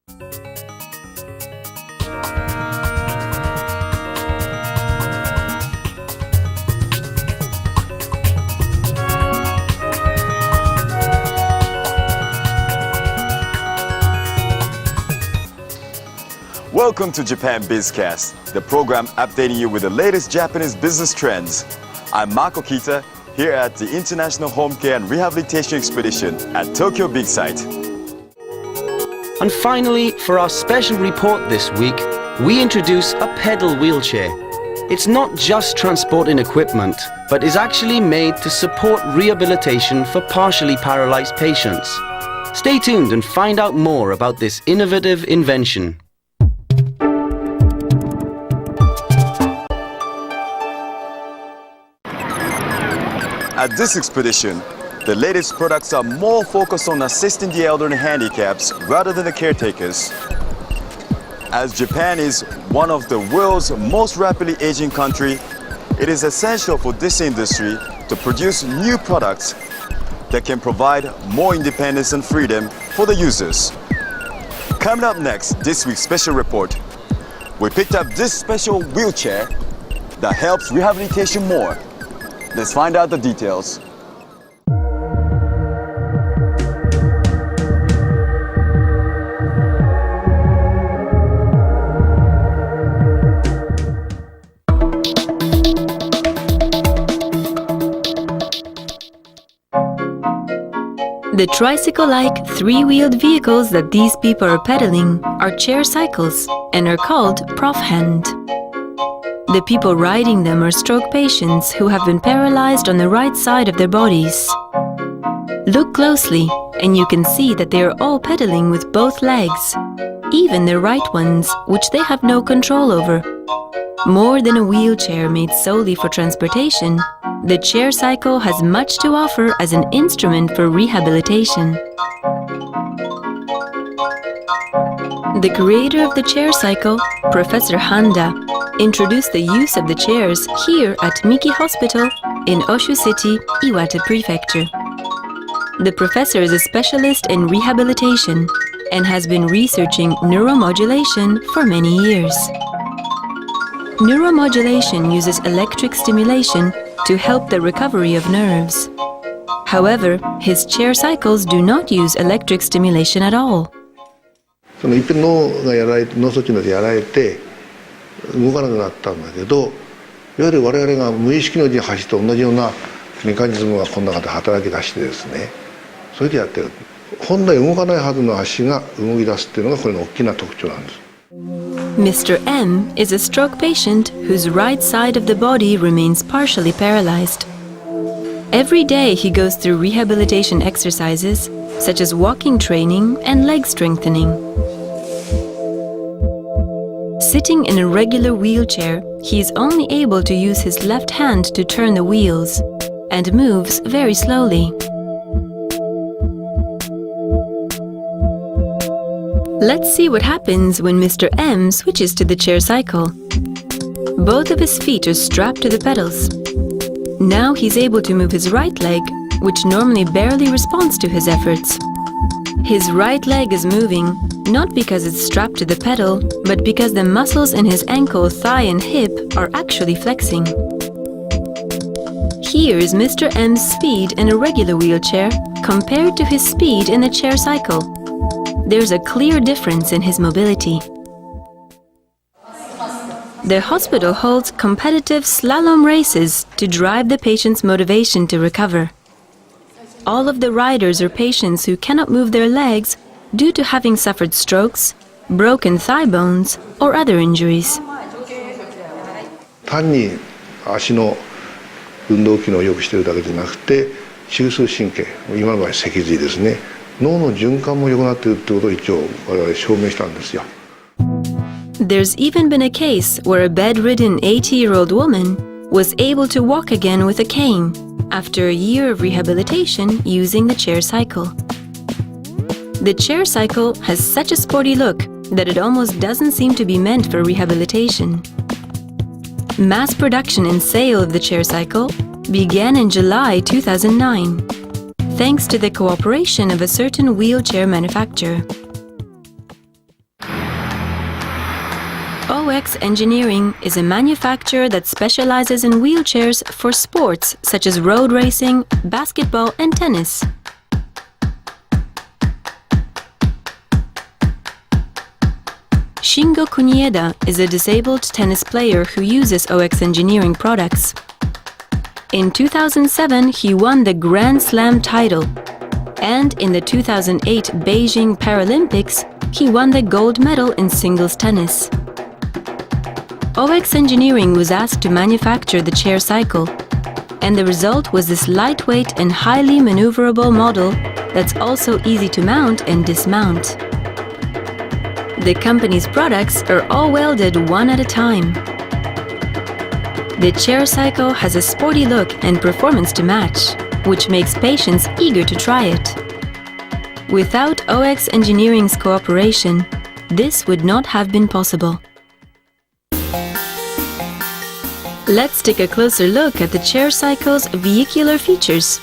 Welcome to Japan BizCast, the program updating you with the latest Japanese business trends. I'm Marco Kita, here at the International Home Care and Rehabilitation Expedition at Tokyo Big Sight. And finally, for our special report this week, we introduce a pedal wheelchair. It's not just transporting equipment, but is actually made to support rehabilitation for partially paralyzed patients. Stay tuned and find out more about this innovative invention. At this expedition, the latest products are more focused on assisting the elderly and handicaps rather than the caretakers. As Japan is one of the world's most rapidly aging countries, it is essential for this industry to produce new products that can provide more independence and freedom for the users. Coming up next, this week's special report, we picked up this special wheelchair that helps rehabilitation more. Let's find out the details. The tricycle-like three-wheeled vehicles that these people are pedaling are chair cycles and are called Prof-Hand. The people riding them are stroke patients who have been paralyzed on the right side of their bodies. Look closely and you can see that they are all pedaling with both legs, even the right ones, which they have no control over. More than a wheelchair made solely for transportation, the chair cycle has much to offer as an instrument for rehabilitation. The creator of the chair cycle, Professor Handa, introduced the use of the chairs here at Miki Hospital in Oshu City, Iwate Prefecture. The professor is a specialist in rehabilitation and has been researching neuromodulation for many years. Neuromodulation uses electric stimulation to help the recovery of nerves. However, his chair cycles do not use electric stimulation at all. そのいっぺん脳卒中でやられて動かなくなったんだけど、いわゆる我々が無意識のうちに走って同じようなメカニズムがこの中で働き出してですね、それでやってる。本来動かないはずの足が動き出すっていうのがこれの大きな特徴なんです。Mr. M is a stroke patient whose right side of the body remains partially paralyzed. Every day he goes through rehabilitation exercises such as walking training and leg strengthening. Sitting in a regular wheelchair, he is only able to use his left hand to turn the wheels and moves very slowly. Let's see what happens when Mr. M switches to the chair cycle. Both of his feet are strapped to the pedals. Now he's able to move his right leg, which normally barely responds to his efforts. His right leg is moving, not because it's strapped to the pedal, but because the muscles in his ankle, thigh and hip are actually flexing. Here is Mr. M's speed in a regular wheelchair compared to his speed in a chair cycle. There's a clear difference in his mobility. The hospital holds competitive slalom races to drive the patient's motivation to recover. All of the riders are patients who cannot move their legs due to having suffered strokes, broken thigh bones, or other injuries. 単に足の運動機能を良くしているだけじゃなくて、中枢神経、今の場合脊髄ですね、脳の循環も良くなっているということを一応我々証明したんですよ。There's even been a case where a bedridden 80-year-old woman was able to walk again with a cane after a year of rehabilitation using the chair cycle. The chair cycle has such a sporty look that it almost doesn't seem to be meant for rehabilitation. Mass production and sale of the chair cycle began in July 2009, thanks to the cooperation of a certain wheelchair manufacturer. OX Engineering is a manufacturer that specializes in wheelchairs for sports such as road racing, basketball, and tennis. Shingo Kunieda is a disabled tennis player who uses OX Engineering products. In 2007, he won the Grand Slam title, and in the 2008 Beijing Paralympics, he won the gold medal in singles tennis. OX Engineering was asked to manufacture the chair cycle, and the result was this lightweight and highly maneuverable model that's also easy to mount and dismount. The company's products are all welded one at a time. The chair cycle has a sporty look and performance to match, which makes patients eager to try it. Without OX Engineering's cooperation, this would not have been possible. Let's take a closer look at the chair cycle's vehicular features.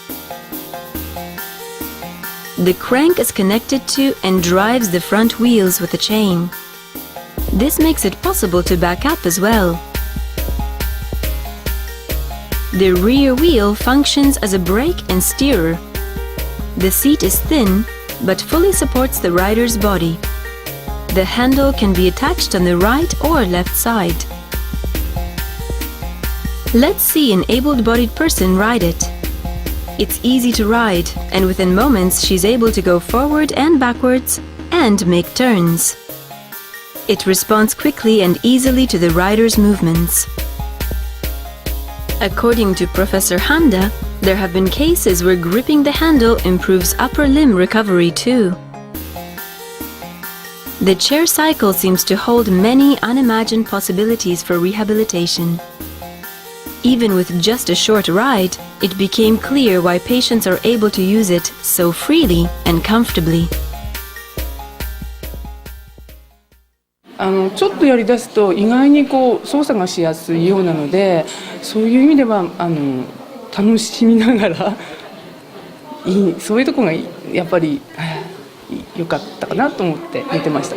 The crank is connected to and drives the front wheels with a chain. This makes it possible to back up as well. The rear wheel functions as a brake and steerer. The seat is thin, but fully supports the rider's body. The handle can be attached on the right or left side. Let's see an able-bodied person ride it. It's easy to ride, and within moments she's able to go forward and backwards and make turns. It responds quickly and easily to the rider's movements. According to Professor Handa, there have been cases where gripping the handle improves upper limb recovery too. The chair cycle seems to hold many unimagined possibilities for rehabilitation. Even with just a short ride, it became clear why patients are able to use it so freely and comfortably. ちょっとやりだすと意外に操作がしやすいようなので、そういう意味では楽しみながらそういうとこがやっぱり良かったかなと思って見てました。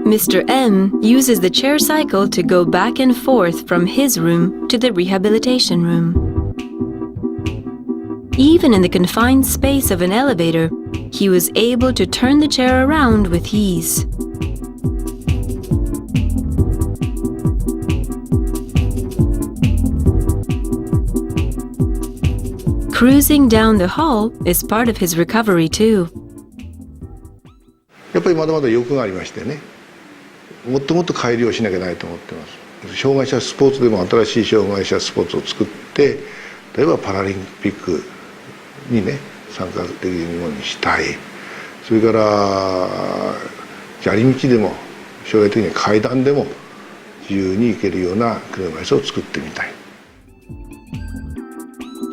Mr. M uses the chair cycle to go back and forth from his room to the rehabilitation room. Even in the confined space of an elevator, he was able to turn the chair around with ease. Cruising down the hall is part of his recovery too. やっぱりまだまだ欲がありましてね、もっともっと改良しなきゃないと思ってます。障害者スポーツでも新しい障害者スポーツを作って、例えばパラリンピックにね参加できるようにしたい。それから砂利道でも将来的には階段でも自由に行けるような車椅子を作ってみたい。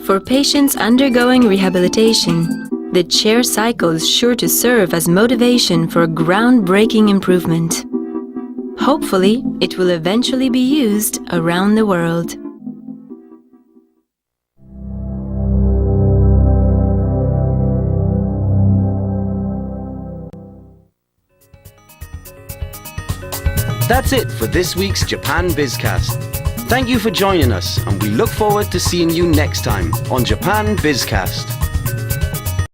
For patients undergoing rehabilitation, the chair cycle is sure to serve as motivation for a groundbreaking improvement. Hopefully, it will eventually be used around the world. That's it for this week's Japan Bizcast. Thank you for joining us, and we look forward to seeing you next time on Japan Bizcast.